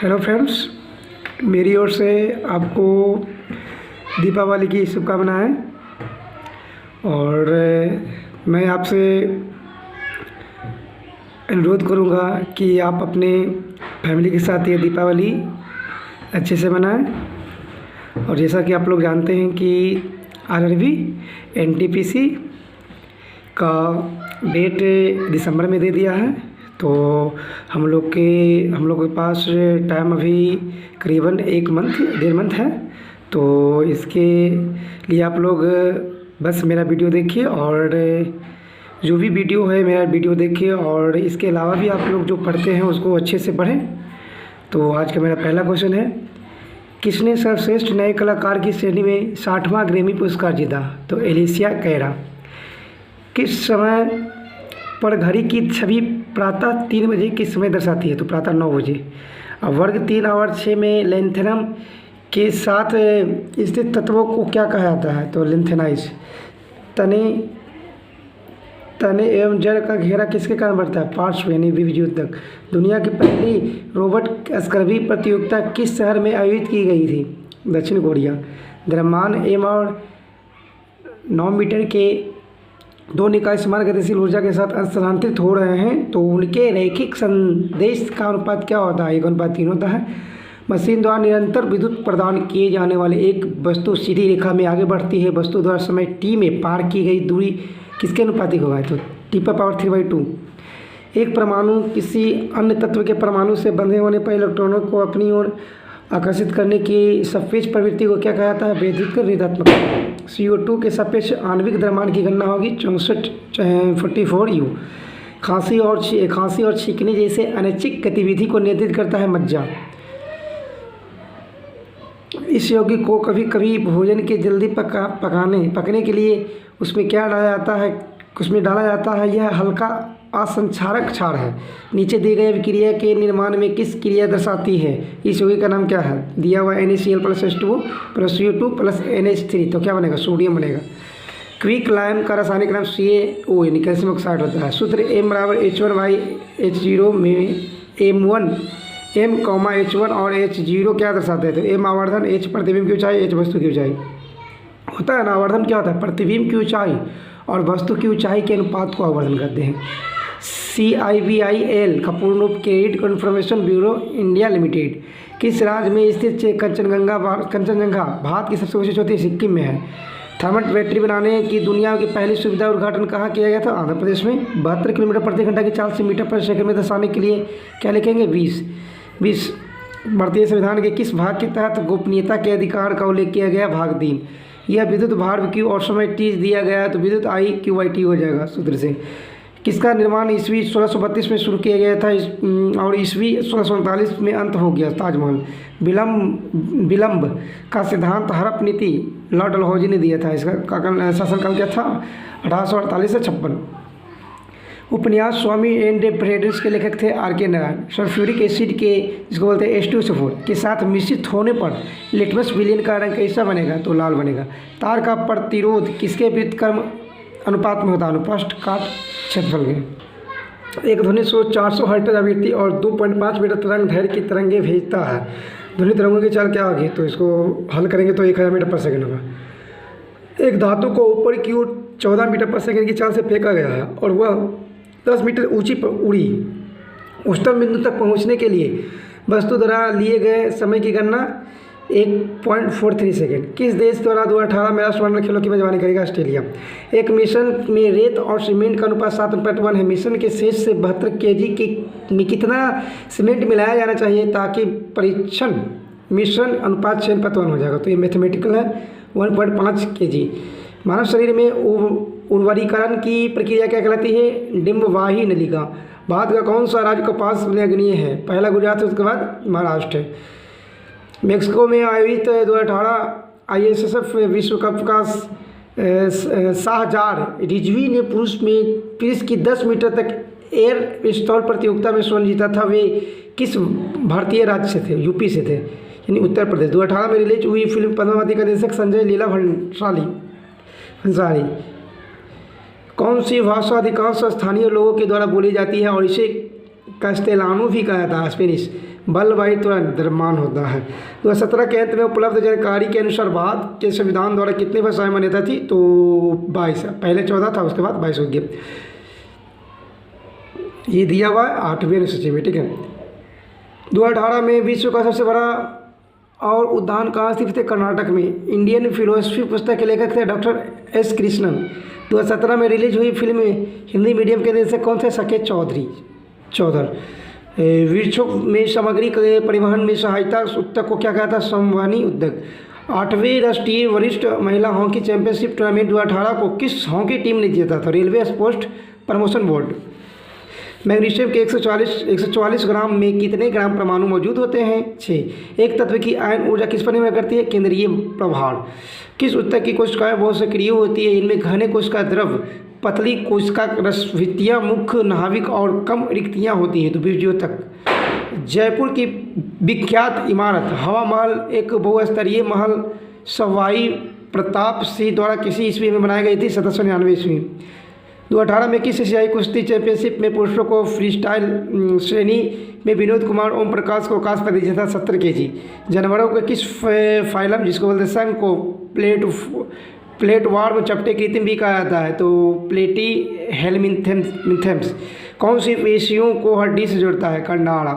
Hello friends, मेरी ओर से आपको दीपावली की शुभकामनाएं। और मैं आपसे अनुरोध करूंगा कि आप अपने फैमिली के साथ ये दीपावली अच्छे से मनाएं। और जैसा कि आप लोग जानते हैं कि आरआरबी एनटीपीसी का डेट दिसंबर में दे दिया है, तो हम लोग के पास टाइम अभी करीबन 1 मंथ है। तो इसके लिए आप लोग बस मेरा वीडियो देखिए और जो भी वीडियो है मेरा वीडियो देखिए, और इसके अलावा भी आप लोग जो पढ़ते हैं उसको अच्छे से पढ़ें। तो आज का मेरा पहला क्वेश्चन है, किसने सर्वश्रेष्ठ नए कलाकार की श्रेणी में 60वां ग्रैमी पुरस्कार जीता? तो एलिसिया कैरा। किस समय पर घड़ी की छवि प्रातः 3 बजे किस समय दर्शाती है? तो प्रातः 9 बजे। अब वर्ग 3 और 6 में लेंथेनम के साथ स्थित तत्वों को क्या कहा जाता है? तो लेंथेनाइज। तने एवं जड़ का घेरा किसके कारण बढ़ता है? पार्श्व यानी विभुजोतक। दुनिया की पहली रोबोट स्कर्वी प्रतियोगिता किस शहर में आयोजित की गई थी? दक्षिण कोरिया। द्रव्यमान एम और 9 मीटर के दो निकाय समान गतिशील ऊर्जा के साथ स्थानांतरित हो रहे हैं, तो उनके रैखिक संदेश का अनुपात क्या होता है? 1:3 होता है। मशीन द्वारा निरंतर विद्युत प्रदान किए जाने वाले एक वस्तु सीधी रेखा में आगे बढ़ती है। वस्तु द्वारा समय t में पार की गई दूरी किसके अनुपातिक होगा? तो T⁻3/2। एक परमाणु किसी अन्य तत्व के परमाणु से बंधे होने पर इलेक्ट्रॉनों को अपनी ओर आकर्षित करने की सापेक्ष प्रवृत्ति को क्या कहा जाता है? वैद्युत ऋणात्मक। CO2 के सापेक्ष आणविक द्रव्यमान की गणना होगी 44 U। खांसी और छींकने जैसे अनैच्छिक गतिविधि को नियंत्रित करता है मज्जा। इस यौगिक को कभी कभी भोजन के जल्दी पकने के लिए उसमें डाला जाता है। यह हल्का असंक्षारक क्षार है। नीचे दी गई अभिक्रिया के निर्माण में किस क्रिया दर्शाती है? इस यौगिक का नाम क्या है? दिया हुआ NaCl + H2O + CO2 + NH3, तो क्या बनेगा? सोडियम बनेगा। क्विक लाइम का रासायनिक नाम CaO यानी कैल्शियम ऑक्साइड होता है। सूत्र M = H1/H0 में M, H1 और H0 क्या दर्शाते हैं? तो M आवर्धन, H प्रतिबिंब की ऊंचाई, H वस्तु की ऊंचाई होता है ना। आवर्धन क्या होता है? प्रतिबिंब की ऊंचाई और वस्तु की ऊंचाई के अनुपात को आवर्धन कहते हैं। CIBIL का पूर्ण रूप credit information bureau India limited किस राज्य में स्थित कंचनजंगा भारत की सबसे ऊंची चोटी सिक्किम में है। थर्मल बैटरी बनाने की दुनिया की पहली सुविधा उद्घाटन कहाँ किया गया था? आंध्र प्रदेश में। 72 किलोमीटर प्रति घंटा की चाल से मीटर पर सेकंड में दर्शाने के लिए क्या लिखेंगे? 20। भारतीय संविधान के किस भाग के तहत गोपनीयता के अधिकार का उल्लेख किया गया? भाग 3। यह विद्युत भार Q और समय T दिया गया है, तो विद्युत IQ/T हो जाएगा सूत्र से। किसका निर्माण ईस्वी 1632 में शुरू किया गया था और ईस्वी 1639 में अंत हो गया? ताजमहल। विलंब का सिद्धांत हड़प नीति लॉर्ड डलहौजी ने दिया था। इसका शासनकाल क्या था? 1848 से 56। उपन्यास स्वामी एंड फ्रेंड्स के लेखक थे R.K. नारायण। सल्फ्यूरिक एसिड के जिसको बोलते हैं H2SO4 के साथ मिश्रित होने पर लिटमस विलेन का रंग कैसा बनेगा? तो लाल बनेगा। तार का प्रतिरोध किसके व्युत्क्रम अनुपात में होता है? अनुप्रस्थ काट क्षेत्रफल के। एक ध्वनि 400 हर्ट्ज आवृत्ति और 2.5 मीटर तरंग दैर्घ्य की तरंगें भेजता है। ध्वनि तरंगों की चाल क्या होगी? तो इसको हल करेंगे तो 1000 मीटर पर सेकंड होगा। एक धातु को ऊपर की ओर 14 मीटर पर सेकंड की चाल से फेंका गया है और वह 10 मीटर ऊंची पर उड़ी। उच्चतम बिंदु तक पहुंचने के लिए वस्तु द्वारा लिए गए समय की गणना 1.43 सेकेंड। किस देश द्वारा 2018 में राष्ट्रमंडल खेलों की मेजबानी करेगा? ऑस्ट्रेलिया। एक मिश्रण में रेत और सीमेंट का अनुपात 7:1 है। मिश्रण के शेष से 72 kg में कितना सीमेंट मिलाया जाना चाहिए ताकि परीक्षण मिश्रण अनुपात 6:1 हो जाएगा? तो ये मैथमेटिकल है, 1.5 kg। मानव शरीर में उर्वरीकरण की प्रक्रिया क्या कहलाती है? डिंबवाही नलिका। भारत का कौन सा राज्य कपास उल्लेखनीय है? पहला गुजरात, उसके बाद महाराष्ट्र है। मेक्सिको में आयोजित 2018 ISSF विश्व कप का शाहजार रिजवी ने पुरुष की 10 मीटर तक एयर पिस्तौल प्रतियोगिता में स्वर्ण जीता था। वे किस भारतीय राज्य से थे? यूपी से थे, यानी उत्तर प्रदेश। 2018 में रिलीज हुई फिल्म पद्मावती का निर्देशक संजय लीला भंसाली। कौन सी भाषा अधिकांश स्थानीय लोगों के द्वारा बोली जाती है और इसे कैस्टेलानो भी कहा जाता है? स्पेनिश। बलवाही त्वरण द्रव्यमान होता है। 2017 के अंत में उपलब्ध जानकारी के अनुसार भारत के संविधान द्वारा कितनी भाषाएं मान्यता थी? तो 22। पहले 14 था, उसके बाद 22 हो गया। ये दिया हुआ है 8वीं अनुसूची में, ठीक है। 2018 में विश्व का सबसे बड़ा और उद्यान कहाँ स्थित थे? कर्नाटक में। इंडियन फिलोसफी पुस्तक के लेखक थे डॉक्टर एस कृष्णन। 2017 में रिलीज हुई फिल्म में हिंदी मीडियम के निर्देशक कौन थे? साकेत चौधरी। वृक्षों में सामग्री के परिवहन में सहायता उद्योग को क्या कहता है? संवहनी उद्योग। 8वीं राष्ट्रीय वरिष्ठ महिला हॉकी चैंपियनशिप टूर्नामेंट 2018 को किस हॉकी टीम ने जीता था? Railway sports promotion board. Magnesium के 144 ग्राम में कितने ग्राम परमाणु मौजूद होते हैं? 6। एक तत्व की आयन ऊर्जा किस पर निर्भर करती है? केंद्रीय प्रभार। किस ऊतक की कोशिकाएं बहुत सक्रिय होती है? इनमें घने कोशिका द्रव, पतली कोशिका रसभित्तियाँ, मुख्य नाभिक और कम रिक्तियाँ होती हैं। तो बीजोतक। जयपुर की विख्यात इमारत हवा महल एक बहुस्तरीय महल सवाई प्रताप सिंह द्वारा किसी ईस्वी में बनाई गई थी? 1799 ईस्वी। 2018 में किस एशियाई कुश्ती चैंपियनशिप में पुरुषों को फ्रीस्टाइल श्रेणी में विनोद कुमार ओम प्रकाश को कांस्य पदक जीता? 70 kg। जानवरों के किस फाइलम, जिसको बोलते हैं संघ, को प्लेट वार्म चपटे कृत्रिम भी कहा जाता है? तो प्लेटी हेलमिंथेम्स। कौन सी पेशियों को हड्डी से जोड़ता है? कंडारा।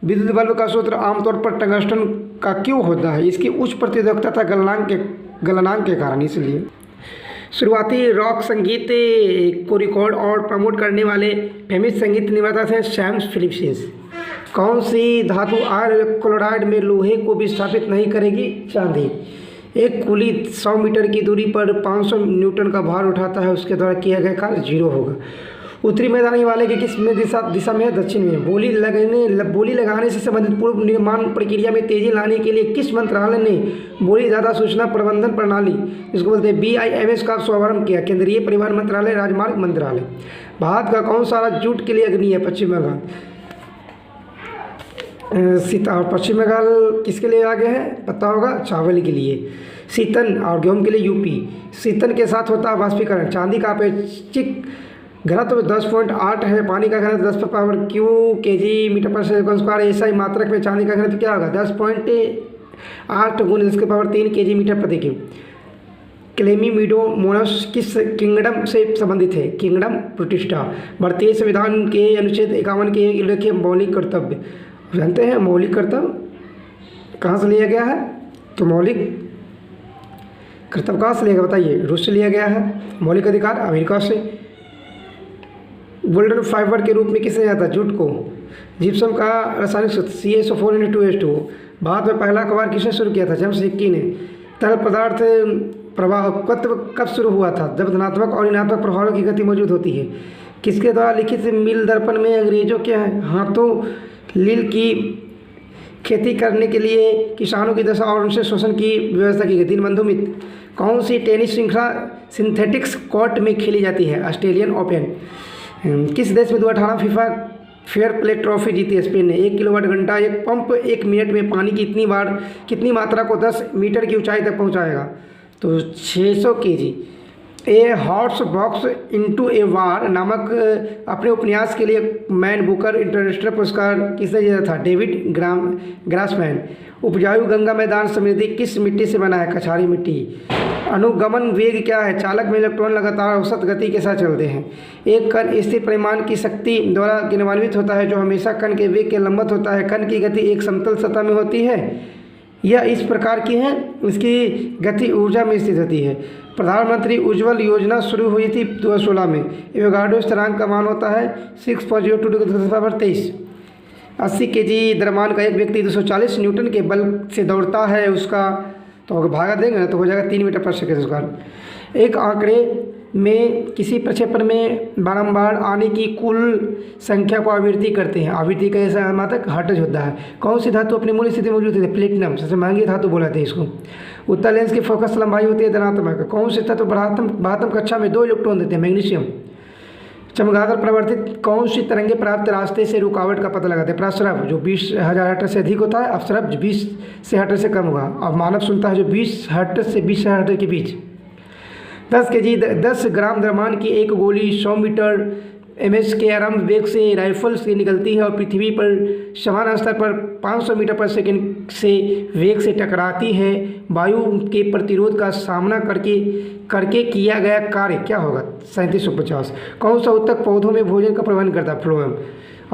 विद्युत बल्ब का सूत्र आमतौर पर टंगस्टन का क्यों होता है? इसकी उच्च प्रतिरोधकता था गलनांक के कारण, इसलिए। शुरुआती रॉक संगीत को रिकॉर्ड और प्रमोट करने वाले फेमस संगीत निर्माता थे सैम फिलिप्स। कौन सी धातु आयरन क्लोराइड में लोहे को विस्थापित नहीं करेगी? चांदी। एक कुली 100 मीटर की दूरी पर 500 न्यूटन का भार उठाता है, उसके द्वारा किया गया कार्य 0 होगा। उत्तरी मैदानी वाले के किस में दिशा में है? दक्षिण में। बोली लगाने से संबंधित पूर्व निर्माण प्रक्रिया में तेजी लाने के लिए किस मंत्रालय ने बोली दाता सूचना प्रबंधन प्रणाली, इसको बोलते हैं BIMS, का शुभारंभ किया? केंद्रीय परिवहन मंत्रालय, राजमार्ग मंत्रालय। भारत का कौन सा राज्य जूट के लिए अग्रणी है? पश्चिम बंगाल। पश्चिम बंगाल किसके लिए आगे है? पता होगा, चावल के लिए। शीतन और गेहूं के लिए UP। शीतन के साथ होता है वाष्पीकरण। चांदी का अपेक्षिक घनत्व 10.8 है। पानी का घनत्व 10 पावर क्यू kg मीटर पर सेकंड स्क्वायर। ऐसा ही मात्रक में चांदी का घनत्व क्या होगा? 10.8 गुना 10 पावर 3 kg मीटर प्रति क्यूब। क्लेमिडोमोनास किस किंगडम से संबंधित है? Kingdom protista. भारतीय संविधान के अनुच्छेद 51 के उल्लेखित मौलिक कर्तव्य जानते हैं? मौलिक कर्तव्य कहाँ से लिया गया है? तो मौलिक कर्तव्य कहाँ से लिया गया बताइए? रूस से लिया गया है। मौलिक अधिकार अमेरिका से। गोल्डन फाइबर के रूप में किसे जाता है? जूट को। जिप्सम का रासायनिक सूत्र CaSO4N2H2O। भारत में पहला अखबार किसने शुरू किया था? जमशेदजी ने। तरल पदार्थ प्रवाहकत्व कब शुरू हुआ था? जब धनात्मक और ऋणात्मक प्रभावों की गति मौजूद होती है। किसके द्वारा लिखित मिल दर्पण में अंग्रेजों के हाथों लील की खेती करने के लिए किसानों की दशा और उनसे शोषण की व्यवस्था की गई? दीनबंधु मित्र। कौन सी टेनिस श्रृंखला सिंथेटिक्स कोर्ट में खेली जाती है? Australian open. किस देश में 2018 फीफा फेयर प्ले ट्रॉफी जीती? स्पेन ने। 1 किलोवाट घंटा एक पंप 1 मिनट में पानी की कितनी मात्रा को 10 मीटर की ऊंचाई तक पहुंचाएगा? तो 600 kg। A horse box into ए वार नामक अपने उपन्यास के लिए मैन बुकर इंटरनेशनल पुरस्कार किसने जीता था? David Grassmann. उपजाऊ गंगा मैदान समृद्धि किस मिट्टी से बना है? कछारी मिट्टी। अनुगमन वेग क्या है? चालक में इलेक्ट्रॉन लगातार औसत गति के साथ चलते हैं। एक कण स्थिर परिमाण की शक्ति द्वारा क्रियान्वित होता है, जो हमेशा कण के वेग के लंबवत होता है। कण की गति एक समतल सतह में होती है, यह इस प्रकार की है, इसकी गति ऊर्जा में स्थित होती है। प्रधानमंत्री उज्ज्वल योजना शुरू हुई थी 2016 में। एवोगाड्रो स्थिरांक का मान होता है 6.02 × 10⁻23। 80 kg द्रव्यमान का एक व्यक्ति 240 न्यूटन के बल से दौड़ता है, उसका तो अगर भागा देंगे ना तो हो जाएगा 3 मीटर पर सेकंड स्क्वायर। एक आंकड़े में किसी प्रक्षेपण में बारंबार आने की कुल संख्या को आवृत्ति करते हैं। आवृत्ति का ऐसा मात्रक हर्ट्ज होता है। कौन सी धातु अपनी मूल स्थिति में मौजूद है? प्लेटिनम। सबसे महंगी धातु बोला था इसको। उत्तल लेंस की फोकस लंबाई होती है धनात्मक। कौन से तत्व 12वीं कक्षा में 2 इलेक्ट्रॉन देते हैं? मैग्नीशियम। चमगादड़ परिवर्तित कौन सी तरंगे प्राप्त रास्ते से रुकावट का पता लगाते हैं? प्रसरव, जो 20,000 हर्ट्ज से अधिक होता है। अपसरव, जो 20 से हर्ट्ज से कम होगा। अब मानव सुनता है जो 20 हर्ट्ज से 20 हर्ट्ज के बीच। 10 ग्राम द्रव्यमान की एक गोली 100 मीटर ms के आरंभ वेग से राइफल से निकलती है और पृथ्वी पर समान स्तर पर 500 मीटर पर सेकंड से वेग से टकराती है। वायु के प्रतिरोध का सामना करके किया गया कार्य क्या होगा? 3750। कौन सा उत्तक पौधों में भोजन का प्रबंध करता है? फ्लोएम।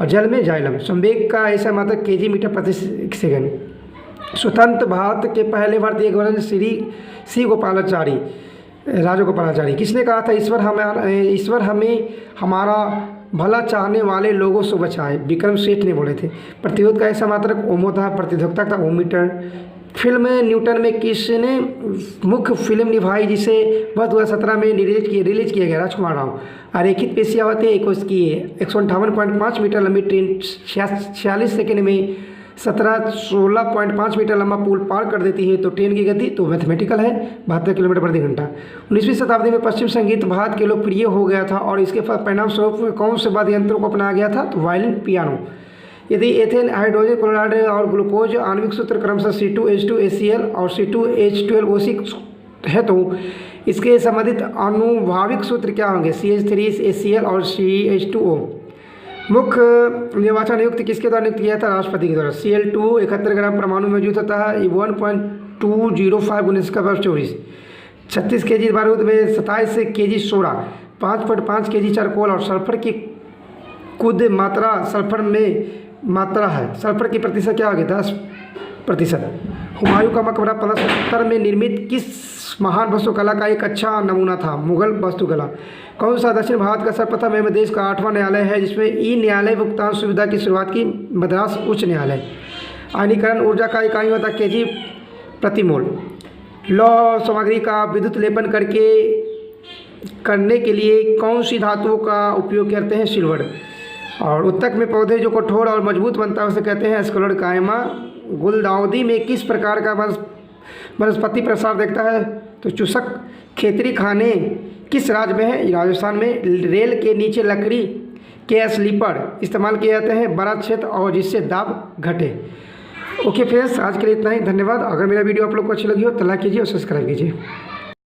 और जल में जाइलम। संवेग का ऐसा मात्रक केजी मीटर प्रति सेकंड। स्वतंत्र भारत के पहले भारतीय गवर्नर श्री गोपालाचारी, राजगोपालाचारी। किसने कहा था ईश्वर हमें हमारा भला चाहने वाले लोगों से बचाए? विक्रम सेठ ने बोले थे। प्रतिरोध का ऐसा मात्रक ओम होता है, प्रतिरोधकता का ओम मीटर। फिल्म न्यूटन में किसने मुख्य फिल्म निभाई जिसे वर्ष 2017 में रिलीज किया गया? राजकुमार राव। आरेखित पेशियाँ होती है एक उसकी 158.5 मीटर लंबी ट्रेन 46 सेकेंड में 16.5 मीटर लंबा पुल पार कर देती है, तो ट्रेन की गति तो मैथमेटिकल है 72 किलोमीटर प्रति घंटा। 19वीं शताब्दी में पश्चिम संगीत भारत के लोकप्रिय हो गया था और इसके परिणाम स्वरूप कौन से वाद्य यंत्रों को अपनाया गया था? तो वायलिन, पियानो। यदि एथेन, हाइड्रोजन क्लोराइड और ग्लूकोज आणविक सूत्र क्रमशः C2H2ACl और C2H12O6 है, तो इसके संबंधित आनुभाविक सूत्र क्या होंगे? CH3ACl और CH2O। मुख्य निर्वाचन आयुक्त किसके द्वारा नियुक्त किया था? राष्ट्रपति के द्वारा। Cl2 71 ग्राम परमाणु मौजूद होता है। 1.205 × 10⁻²৪। 36 kg बारूद में 27 kg सोडा, 5.5 kg चारकोल और सल्फर की कुद मात्रा सल्फर में मात्रा है। सल्फर की प्रतिशत क्या होगी? 10%। हुमायूं का मकबरा 1570 में निर्मित किस महान वास्तुकला का एक अच्छा नमूना था? मुगल वास्तुकला। कौन सा दक्षिण भारत का सर्वप्रथम एवं देश का 8वां न्यायालय है जिसमें ई न्यायालय भुगतान सुविधा की शुरुआत की? मद्रास उच्च न्यायालय। आयनीकरण ऊर्जा का इकाई होता है केजी प्रति मोल। लौह सामग्री का विद्युत लेपन करने के लिए कौन सी धातुओं का उपयोग करते हैं? सिल्वर। और उत्तक में पौधे जो कठोर और मजबूत बनता है उसे कहते हैं स्क्लेरोकाइमा। गुलदाउदी में किस प्रकार का वनस्पति प्रसार देखता है? तो चूसक। खेतरी खाने किस राज्य में है? राजस्थान में। रेल के नीचे लकड़ी के स्लीपर इस्तेमाल किए जाते हैं बड़ा क्षेत्र और जिससे दाब घटे। ओके फ्रेंड्स, आज के लिए इतना ही। धन्यवाद। अगर मेरा वीडियो आप लोग को अच्छी लगी हो तो लाइक कीजिए और सब्सक्राइब कीजिए।